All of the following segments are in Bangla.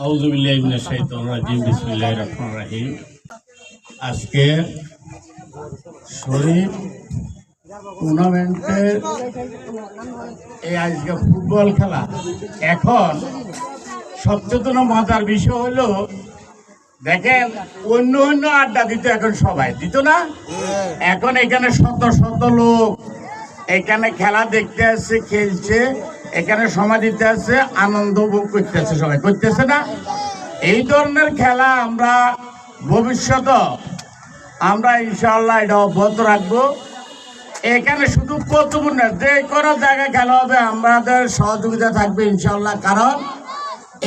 আউযুবিল্লাহি মিনাশ শাইতানির রাজিম বিসমিল্লাহির রহমানির রহিম। আজকে শরীফ টুর্নামেন্টের আজকে ফুটবল খেলা। এখন সবচেয়ে মজার বিষয় হলো, দেখেন অন্য অন্য আড্ডা দিত, এখন সবাই দিত না। এখন এখানে শত শত লোক এখানে খেলা দেখতে আসছে, খেলছে, এখানে সময় দিতে আসছে, আনন্দ উপভোগ করতেছে, সবাই করতেছে না। এই ধরনের খেলা আমরা ভবিষ্যতে আমরা ইনশাআল্লাহ এটা অব্যাহত রাখবো। এখানে শুধু কৌতুক না, যে কোনো জায়গায় খেলা হবে আমাদের সহযোগিতা থাকবে ইনশাআল্লাহ। কারণ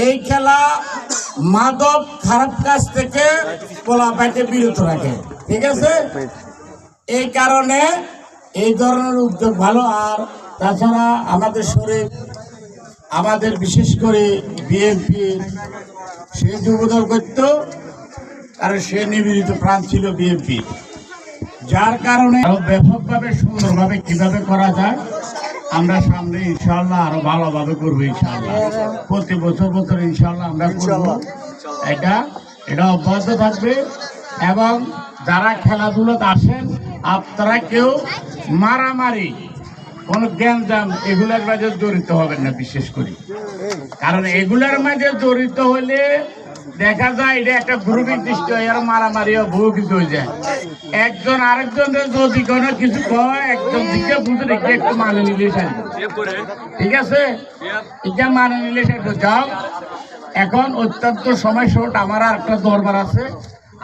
এই খেলা মাদক খারাপ কাজ থেকে পোলাপাইতে বিরত রাখে, ঠিক আছে? এই কারণে এই ধরনের উদ্যোগ ভালো। আর তাছাড়া আমাদের শরীর, আমাদের বিশেষ করে বিএনপি, সে যুবদল করত, কারণ সে নিবেদিত প্রাণ ছিল বিএনপি। যার কারণে আরো ব্যাপকভাবে সুন্দরভাবে কিভাবে করা যায় আমরা সামনে ইনশাআল্লাহ আরো ভালোভাবে করবো ইনশাআল্লাহ। প্রতি বছর ইনশাআল্লাহ আমরা করবো। এটা অব্যাহত থাকবে। এবং যারা খেলাধুলাতে আসেন, আপনারা কেউ মারামারি, কোনো জ্ঞানজাম এগুলার মাঝে জড়িত হবেন না, বিশেষ করে। কারণ এগুলার মাঝে জড়িত হলে দেখা যায় এটা একটা গ্রুপিং সৃষ্টি হয়, আর মারামারি বহু কিছু হয়ে যায়। একজন আরেকজনের যদি কোনো কিছু কয়, একজন দিকে বুঝে রেখে একটু মানে নিলে ঠিক আছে, এটা মানে নিলে যাও। এখন অত্যন্ত সময় শর্ট, আমার আর একটা দরবার আছে,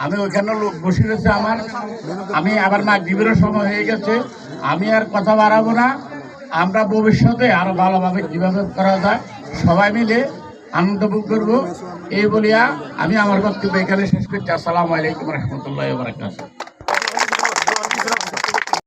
আমি ওইখানে লোক বসে রয়েছে আমি আবার মাগরিবের সময় হয়ে গেছে, আমি আর কথা বাড়াবো না। আমরা ভবিষ্যতে আরো ভালোভাবে কিভাবে করা যায় সবাই মিলে আনন্দ ভোগ করবো, এই বলিয়া আমি আমার বক্তব্য এখানে শেষ করছি। আসসালামু আলাইকুম রহমতুল্লাহি ওয়া বারাকাতুহু।